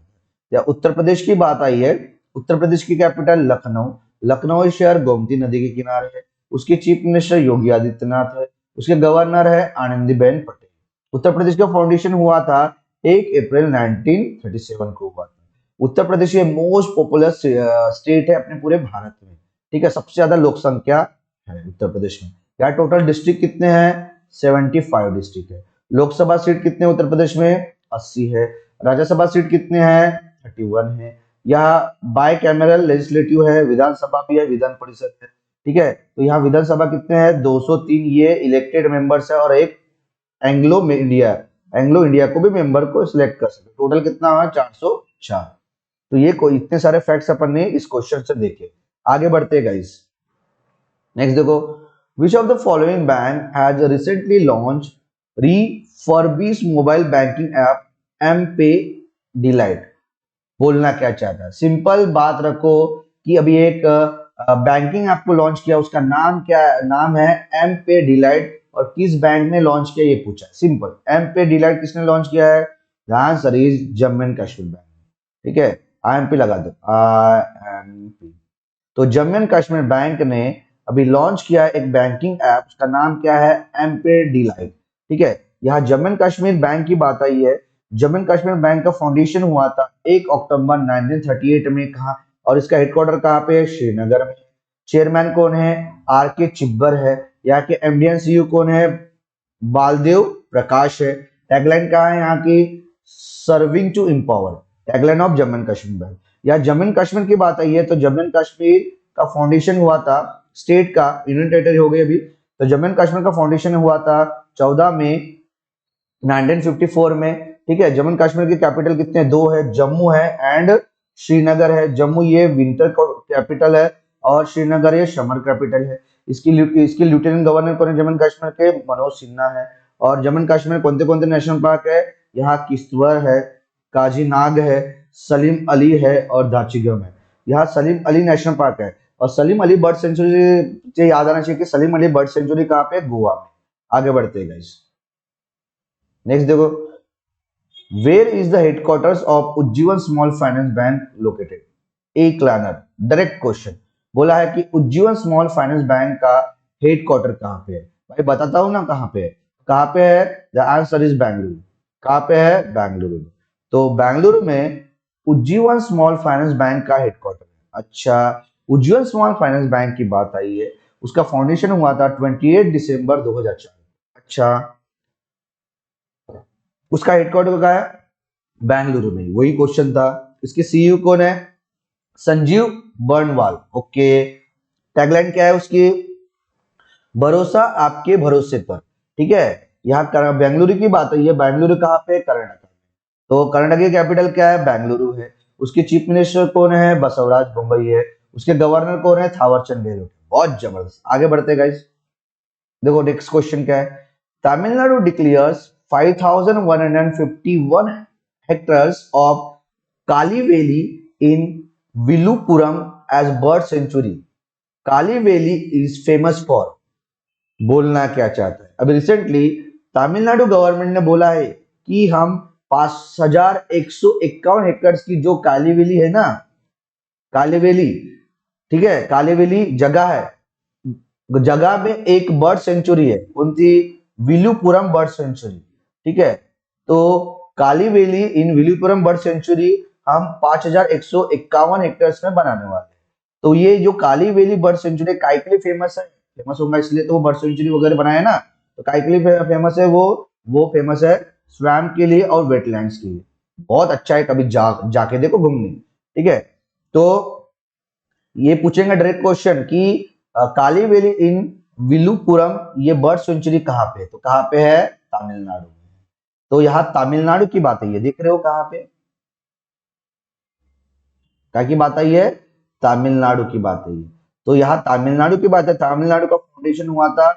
या उत्तर प्रदेश की बात आई है, उत्तर प्रदेश की कैपिटल लखनऊ। लखनऊ शहर गोमती नदी के किनारे है। उसके चीफ मिनिस्टर योगी आदित्यनाथ है। उसके गवर्नर है आनंदीबेन पटेल। उत्तर प्रदेश का फाउंडेशन हुआ था 1 अप्रैल 1937 को हुआ था। उत्तर प्रदेश ये मोस्ट पॉपुलर स्टेट है अपने पूरे भारत में। ठीक है, सबसे ज्यादा लोक संख्या है उत्तर प्रदेश में। यहाँ टोटल डिस्ट्रिक्ट कितने हैं? 75 डिस्ट्रिक्ट है। लोकसभा सीट कितने उत्तर प्रदेश में? 80 है। राज्यसभा सीट कितने हैं? 31 है। यहाँ बाय कैमरल लेजिस्लेटिव है, विधानसभा भी है, विधान परिषद है। ठीक है, तो यहाँ विधानसभा कितने हैं? 203 ये इलेक्टेड मेंबर्स है, और एक एंग्लो इंडिया को भी मेंबर को सिलेक्ट कर सकते। टोटल कितना हुआ? 404। तो ये कोई इतने सारे फैक्ट्स अपन ने इस क्वेश्चन से देखे। आगे बढ़ते हैं गाइस। नेक्स्ट देखो, which of the following bank has recently launch refurbish mobile banking app M pay delight. बोलना क्या चाहता है? सिंपल बात रखो कि अभी एक बैंकिंग ऐप को लॉन्च किया, उसका नाम क्या नाम है? M pay delight. और किस बैंक ने लॉन्च किया ये पूछा। सिंपल, एम पे डिलाइट किसने लॉन्च किया है? ध्यान सरीज जम्मू एंड कश्मीर बैंक। ठीक है, IMP लगा दो, IMP। तो जम्मू एंड कश्मीर बैंक ने अभी लॉन्च किया एक बैंकिंग ऐप, उसका नाम क्या है? M pay delight. ठीक है, यहाँ जम्मू एंड कश्मीर बैंक की बात आई है। जम्मू एंड कश्मीर बैंक का फाउंडेशन हुआ था 1 अक्टूबर 1938 में। कहा? और इसका हेडक्वार्टर कहाँ पे है? श्रीनगर में। चेयरमैन कौन है? RK चिब्बर है। यहाँ के MD & CEO कौन है? बालदेव प्रकाश है। टैगलाइन कहाँ है यहाँ की? Serving to empower. Tagline of Jammu and Kashmir bank. या जम्मू एंड कश्मीर की बात आई है, तो जम्मू एंड कश्मीर का फाउंडेशन हुआ था, स्टेट का यूनियन टेरिटरी हो गई अभी। तो जम्मू एंड कश्मीर का फाउंडेशन हुआ था 14 मई 1954 में। ठीक है, जम्मू एंड कश्मीर की कैपिटल कितने? 2 है, जम्मू है एंड श्रीनगर है। जम्मू ये विंटर कैपिटल है, और श्रीनगर ये समर कैपिटल है। इसकी लेफ्टिनेंट गवर्नर कौन है जम्मू एंड कश्मीर के? मनोज सिन्हा है। और जम्मू एंड कश्मीर कौन से नेशनल पार्क है? यहाँ किश्तवाड़ है, काजीनाग है, सलीम अली है, और दाचिगम है। यहाँ सलीम अली नेशनल पार्क है। और सलीम अली बर्ड सेंचुरी से याद आना चाहिए कि सलीम अली बर्ड सेंचुरी कहाँ पे? गोवा में। आगे बढ़ते हैं गाइस। नेक्स्ट देखो, where is the headquarters of Ujjivan small finance bank located? एक लाइनर डायरेक्ट क्वेश्चन। बोला है कि उज्जीवन स्मॉल फाइनेंस बैंक का हेडक्वार्टर कहां पे है? भाई बताता हूं ना कहां पे है। कहां पे है? The answer is Bengaluru. कहां पे है? बेंगलुरु। तो बेंगलुरु में उज्जीवन स्मॉल फाइनेंस बैंक का हेडक्वार्टर है। अच्छा, उज्जीवन स्मॉल फाइनेंस बैंक की बात आई है, उसका फाउंडेशन हुआ था 28 दिसंबर 2004। अच्छा, उसका हेडक्वार्टर कहाँ है? बेंगलुरु में, वही क्वेश्चन था। इसके सीईओ कौन है? संजीव बर्नवाल। ओके, टैगलाइन क्या है उसकी? भरोसा आपके भरोसे पर। ठीक है, यहाँ बेंगलुरु की बात है, ये बेंगलुरु कहाँ पे? कर्नाटक में। तो कर्नाटक की कैपिटल क्या है? बेंगलुरु है। उसके चीफ मिनिस्टर कौन है? बसवराज बोम्मई है। उसके गवर्नर कौन है? थावरचंद गहलोत। बहुत जबरदस्त। आगे बढ़ते गाइस, देखो नेक्स्ट क्वेश्चन क्या है। Tamil Nadu declares 5151 hectares of Kaliveli in Villupuram as bird sanctuary. Kaliveli is famous for, बोलना क्या चाहता है? अभी रिसेंटली तमिलनाडु गवर्नमेंट ने बोला है कि हम 5151 एकड़ की जो कालीवेली है ना, कालीवेली, ठीक है, कालीवेली जगह है, जगह में एक बर्ड सेंचुरी है। कौन सी? Villupuram bird sanctuary. ठीक है, तो कालीवेली इन विलुपुरम बर्ड सेंचुरी हम 5151 हेक्टेयर्स में बनाने वाले हैं। तो ये जो कालीवेली बर्ड सेंचुरी काय के लिए फेमस है? फेमस होगा इसलिए तो वो बर्ड सेंचुरी वगैरह बनाया ना। तो काय के लिए फेमस है? वो फेमस है स्वैम्प के लिए और वेटलैंड्स के लिए। बहुत अच्छा है, कभी जाके देखो घूमने। ठीक है, तो ये पूछेंगे डायरेक्ट क्वेश्चन कि कालीवेली इन विलुपुरम ये बर्ड सेंचुरी कहाँ पे है? तो कहाँ पे है? तमिलनाडु में। तो यहाँ तमिलनाडु की बात है, ये देख रहे हो कहाँ पे, क्या की बात आई है? तमिलनाडु की बात है। तो यहाँ तमिलनाडु की बात है। तमिलनाडु का फाउंडेशन हुआ था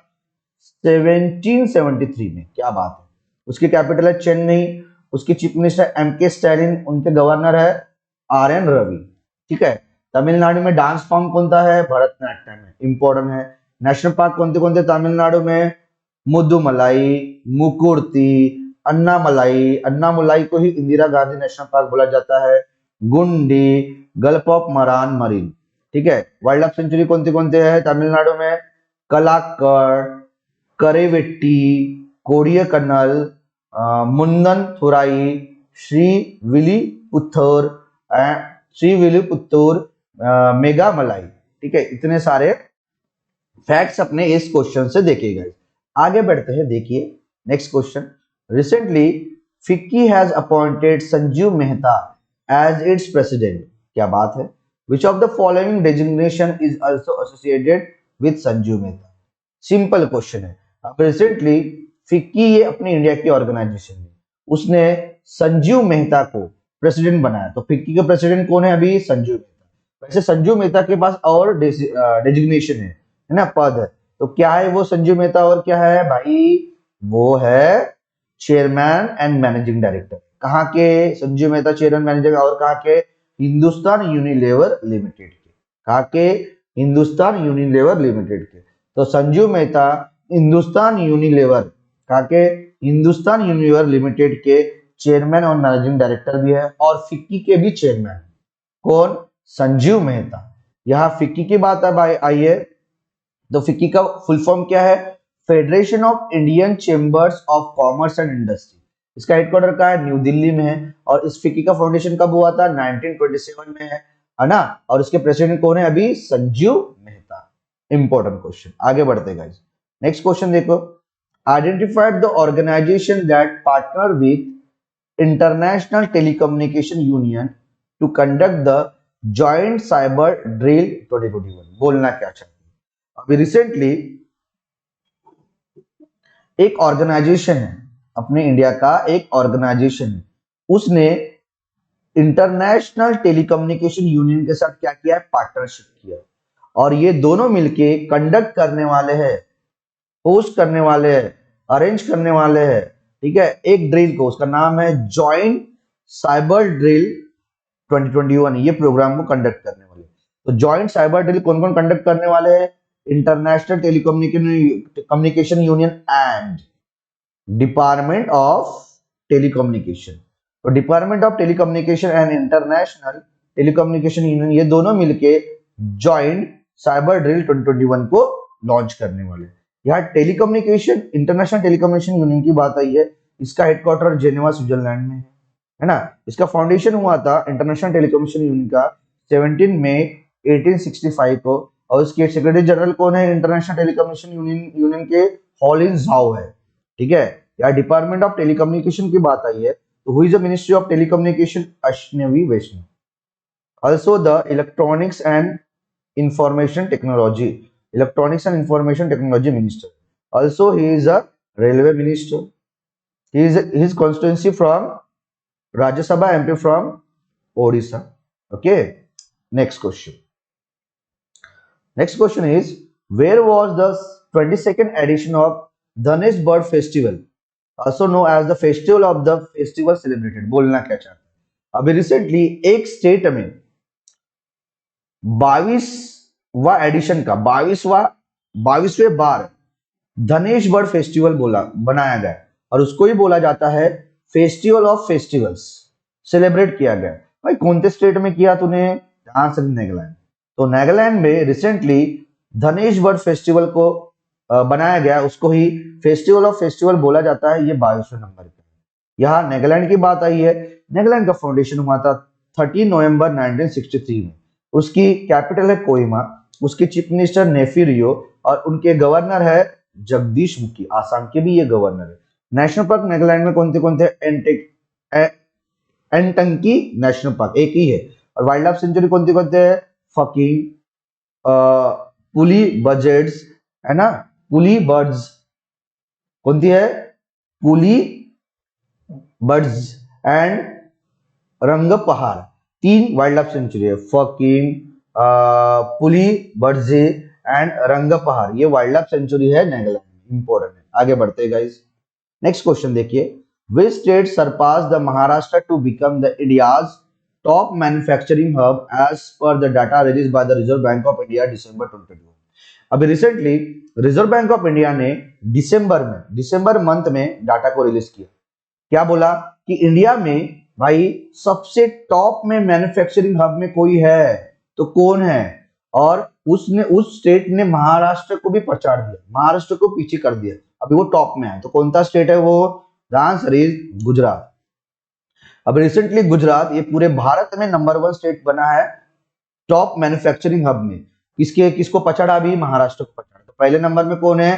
1773 में। क्या बात है। उसकी कैपिटल है चेन्नई। उसके चीफ मिनिस्टर एम.के. स्टैलिन, उनके गवर्नर है आर.एन. रवि। ठीक है, तमिलनाडु में डांस फॉर्म कौन सा है? भरतनाट्यम है, इंपॉर्टेंट है। नेशनल पार्क कौन थे तमिलनाडु में? मुदुमलाई, मुकुर्ती, अन्नामलाई, अन्नामलाई को ही इंदिरा गांधी नेशनल पार्क बोला जाता है, गुंडी, गल्फ ऑफ मरान मरीन। ठीक है, वाइल्ड लाइफ सेंचुरी कौन से है तमिलनाडु में? कलाक्कड़, करेवेट्टी, कोडियकन्नल, मुन्नन थुराई, श्री विलीपुत्तूर, श्री विलीपुत्तूर, मेघामलाई। ठीक है, इतने सारे फैक्ट्स अपने इस क्वेश्चन से देखेगा। आगे बढ़ते हैं, देखिए next question. Recently FICCI has appointed Sanjeev Mehta as its president. क्या बात है। Which of the following designation is also associated with Sanjeev Mehta? Simple question है। अब रिसेंटली फिक्की, ये अपनी इंडिया की ऑर्गेनाइजेशन है, उसने संजीव मेहता को प्रेसिडेंट बनाया। तो फिक्की के प्रेसिडेंट कौन है अभी? संजीव मेहता। वैसे संजीव मेहता के पास और डेजिग्नेशन है ना, पद है। तो क्या है वो संजीव मेहता? और क्या है भाई? वो है चेयरमैन एंड मैनेजिंग डायरेक्टर। कहाँ के संजीव मेहता? Chairman manager. और कहाँ के? हिंदुस्तान यूनिलीवर लिमिटेड के। कहाँ के? हिंदुस्तान यूनिलीवर लिमिटेड के। तो संजीव मेहता हिंदुस्तान यूनिलीवर, कहाँ के? हिंदुस्तान यूनिलीवर लिमिटेड के चेयरमैन और मैनेजिंग डायरेक्टर भी है, और फिक्की के भी चेयरमैन। कौन? संजीव मेहता। यहाँ फिक्की की बात आई है, तो फिक्की का फुल फॉर्म क्या है? Federation of Indian chambers of commerce and industry. इसका हेडक्वार्टर का है? न्यू दिल्ली में है। और इस फिक्की का फाउंडेशन कब हुआ था? 1927 में है ना। और इसके प्रेसिडेंट कौन है अभी? संजीव मेहता। Important question. आगे बढ़ते गाइस, नेक्स्ट क्वेश्चन देखो। Identified the organisation that partner with international telecommunication union to conduct the joint cyber drill 2021। बोलना क्या चाहते हैं? अभी रिसेंटली एक ऑर्गेनाइजेशन है, अपने इंडिया का एक ऑर्गेनाइजेशन है, उसने इंटरनेशनल टेलीकम्युनिकेशन यूनियन के साथ क्या किया है? पार्टनरशिप किया। और ये दोनों मिलके कंडक्ट करने वाले हैं, होस्ट करने वाले हैं, अरेंज करने वाले हैं, ठीक है, एक ड्रिल को। उसका नाम है जॉइंट साइबर ड्रिल 2021। ये प्रोग्राम को कंडक्ट करने वाले। तो जॉइंट साइबर ड्रिल कौन कौन कंडक्ट करने वाले हैं? International telecommunication union and department of telecommunication. तो department of telecommunication and international telecommunication union, ये दोनों मिलके जॉइंट साइबर ड्रिल 2021 को लॉन्च करने वाले। यहाँ टेलीकम्युनिकेशन, इंटरनेशनल टेलीकम्युनिकेशन यूनियन की बात आई है, इसका हेडक्वार्टर जेनेवा स्विट्जरलैंड में है ना। इसका फाउंडेशन हुआ था इंटरनेशनल टेलीकम्युनिकेशन यूनियन का 17 मई 1865 को। और इसके सेक्रेटरी जनरल कौन है इंटरनेशनल टेलीकम्युनिकेशन यूनियन के? हॉलिन झाओ है। ठीक है, या डिपार्टमेंट ऑफ टेलीकम्युनिकेशन की बात आई है, तो who is the ministry of telecommunication? Ashwini Vaishnaw. Also the electronics and information technology, electronics and information technology minister. Also he is a railway minister. His constituency from Rajya Sabha, MP from Odisha. Okay. Next question. Next question is, where was the 22nd edition of Dhanesh Bird Festival, also known as the Festival of the Festival celebrated? बोलना क्या चाहते हैं? अभी रिसेंटली एक स्टेट में 22वां एडिशन का 22वें बार धनेश बर्ड फेस्टिवल बनाया गया और उसको ही बोला जाता है फेस्टिवल ऑफ फेस्टिवल्स, सेलिब्रेट किया गया. भाई कौन से स्टेट में किया तूने? आंसर नागालैंड. तो नागालैंड में रिसेंटली धनेश बर्ड फेस्टिवल को बनाया गया, उसको ही फेस्टिवल ऑफ फेस्टिवल बोला जाता है. ये 22वें नंबर पे. यहाँ नागालैंड की बात आई है. नागालैंड का फाउंडेशन हुआ था 13 नवंबर 1963 में. उसकी कैपिटल है कोहिमा. उसके चीफ मिनिस्टर नेफी रियो और उनके गवर्नर है जगदीश मुखी. आसाम के भी ये गवर्नर है. नेशनल पार्क नागालैंड में कौन थे? एंटंकी नेशनल पार्क एक ही है. और वाइल्ड लाइफ सेंचुरी कौन थे? फकिंग, पुली बजर्ड्स, है ना, पुली बर्ड्स. कौन सी है? पुली बर्ड्स एंड रंग पहाड़. 3 वाइल्ड लाइफ सेंचुरी है. फकिंग, पुली बर्ड्स एंड रंग पहाड़. ये वाइल्ड लाइफ सेंचुरी है नागालैंड में. इंपॉर्टेंट है. आगे बढ़ते हैं गाइस. नेक्स्ट क्वेश्चन देखिए. Which state surpass the Maharashtra to become the India's top manufacturing hub as per the data release by the reserve bank of India December 2021. अभी recently reserve bank of India ने दिसंबर मंथ में डाटा को रिलीज किया. क्या बोला कि इंडिया में भाई सबसे टॉप में मैन्युफैक्चरिंग हब में कोई है तो कौन है? और उस स्टेट ने महाराष्ट्र को भी पछाड़ दिया, महाराष्ट्र को पीछे कर दिया. अभी वो टॉप में है. तो कौन सा स्टेट है वो? Answer is Gujarat. अब रिसेंटली गुजरात ये पूरे भारत में नंबर 1 स्टेट बना है टॉप मैन्युफैक्चरिंग हब में. किसको पछाड़ा? अभी महाराष्ट्र को पछाड़ा. तो पहले नंबर में कौन है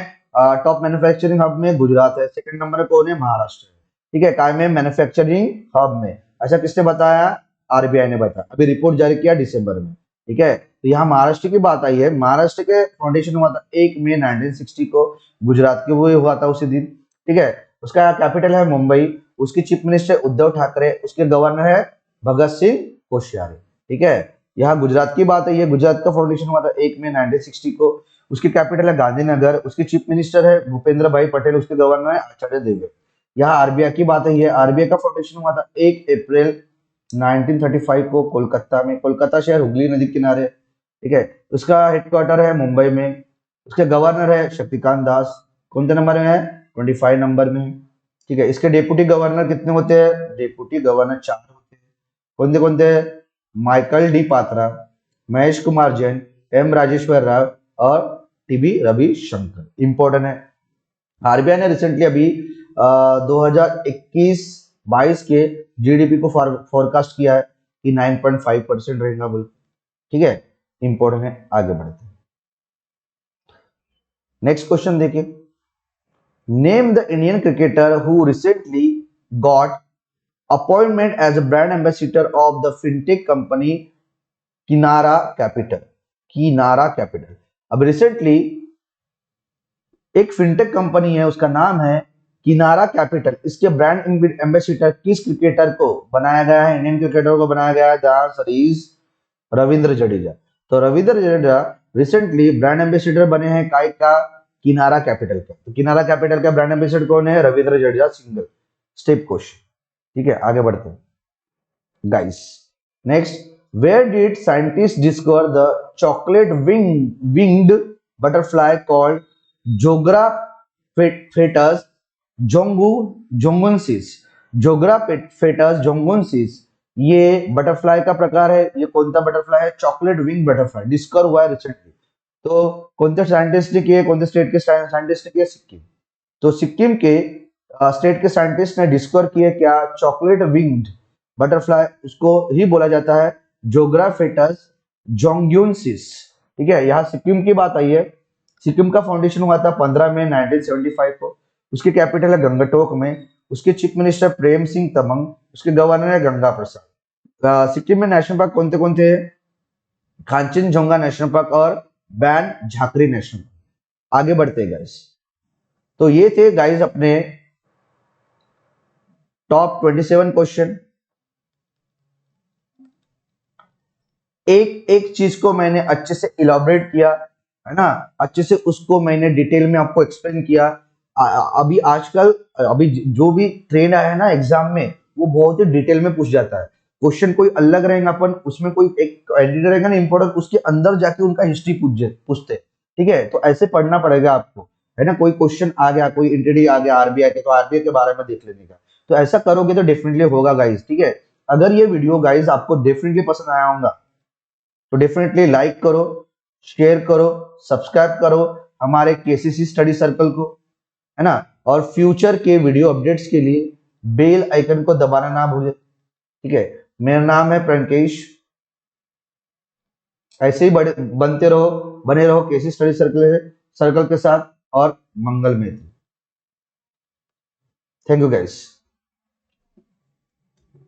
टॉप मैन्युफैक्चरिंग हब में? गुजरात है. सेकंड नंबर में कौन है? महाराष्ट्र है. ठीक है, काय में? मैन्युफैक्चरिंग हब में. ऐसा किसने बताया? आरबीआई ने बताया. अभी रिपोर्ट जारी किया दिसंबर में. ठीक है, तो यहाँ महाराष्ट्र की बात आई है. महाराष्ट्र के फाउंडेशन हुआ था 1 मई 1960 को. गुजरात के वो हुआ था उसी दिन. ठीक है, उसका कैपिटल है मुंबई. उसकी चीफ मिनिस्टर उद्धव ठाकरे. उसके गवर्नर है भगत सिंह कोश्यारी. ठीक है, यहाँ गुजरात की बात है. ये गुजरात का फाउंडेशन हुआ था 1 मई 1960 को. उसकी कैपिटल है गांधीनगर. उसके चीफ मिनिस्टर है भूपेंद्र भाई पटेल. उसके गवर्नर है आचार्य देवव्रत. यहाँ आरबीआई की बात है. आरबीआई का फाउंडेशन हुआ था 1 अप्रैल 1935 को कोलकाता में. कोलकाता शहर हुगली नदी किनारे. ठीक है, उसका हेडक्वार्टर है मुंबई में. उसके गवर्नर है शक्तिकांत दास. कौन से नंबर में है? 25 नंबर में. ठीक है, इसके डेप्यूटी गवर्नर कितने होते हैं? डेप्यूटी गवर्नर 4 होते हैं. कौन थे? Michael D Patra, Mahesh Kumar Jain, M Rajeshwar Rao और टीबी रविशंकर. इंपॉर्टेंट है. आरबीआई ने रिसेंटली अभी 2021-22 के जीडीपी को फोरकास्ट किया है कि 9.5% रहेगा बोल. ठीक है, इंपॉर्टेंट है. आगे बढ़ते हैं. नेक्स्ट क्वेश्चन देखिए. Name the Indian cricketer who recently got appointment as a brand ambassador of the fintech company Kinara capital. अब रिसेंटली एक फिनटेक कंपनी है, उसका नाम है किनारा कैपिटल. इसके ब्रांड एम्बेसडर किस क्रिकेटर को बनाया गया है? इंडियन क्रिकेटर को बनाया गया है. The answer is Ravindra Jadeja. तो Ravindra Jadeja recently brand ambassador बने हैं काय का? किनारा कैपिटल का. तो किनारा कैपिटल का ब्रांड एम्बेसडर कौन है? Ravindra Jadeja. Single step question. ठीक है, आगे बढ़ते हैं guys. Next, where did scientist discover the chocolate winged butterfly called zographetus dzonguensis. Zographetus dzonguensis ये बटरफ्लाई का प्रकार है. ये कौन सा बटरफ्लाई है? Chocolate wing butterfly. डिस्कवर हुआ है रिसेंटली. तो कौन से साइंटिस्ट ने किए? कौन से स्टेट के साइंटिस्ट ने किए? सिक्किम. तो सिक्किम के स्टेट के साइंटिस्ट ने डिस्कवर किए क्या? Chocolate winged butterfly. उसको ही बोला जाता है जोग्रा फेटस जोंगुनसिस. ठीक है, यहाँ सिक्किम की बात आई है. सिक्किम का फाउंडेशन हुआ था 15 मई 1975 को. उसकी कैपिटल है गंगटोक में. उसके चीफ मिनिस्टर प्रेम सिंह तमंग. उसके गवर्नर है गंगा प्रसाद। सिक्किम में नेशनल पार्क कौन थे? कांचनजंगा नेशनल पार्क और बैन झाकरी नेशनल पार्क। आगे बढ़ते हैं गाइस। तो ये थे गाइस अपने टॉप 27 क्वेश्चन। एक एक चीज को मैंने अच्छे से इलाबोरेट किया, है ना, अच्छे से उसको मैंने डिटेल में आपको एक्सप्लेन किया। अभी आजकल अभी जो भी ट्रेंड आया है ना एग्जाम में, वो बहुत ही डिटेल में पूछ जाता है। क्वेश्चन कोई अलग रहेगा, अपन उसमें कोई एक कैंडिडेट रहेगा ना इंपॉर्टेंट, उसके अंदर जाके उनका हिस्ट्री पूछते, ठीक है। तो ऐसे पढ़ना पड़ेगा आपको, है ना। कोई क्वेश्चन आ गया, कोई इंटीडी आ गया आरबीआई के, तो आरबीआई के बारे में देख लेने का। तो ऐसा करोगे तो डेफिनेटली होगा गाइज, ठीक है। अगर ये वीडियो गाइज आपको डेफिनेटली पसंद आया होगा तो डेफिनेटली लाइक करो, शेयर करो, सब्सक्राइब करो हमारे केसीसी स्टडी सर्कल को, है ना। और फ्यूचर के वीडियो अपडेट्स के लिए बेल आइकन को दबाना ना भूले, ठीक है। मेरा नाम है प्रणकेश। ऐसे ही बने रहो केसी स्टडी सर्कल के साथ, और मंगल में। Thank you guys.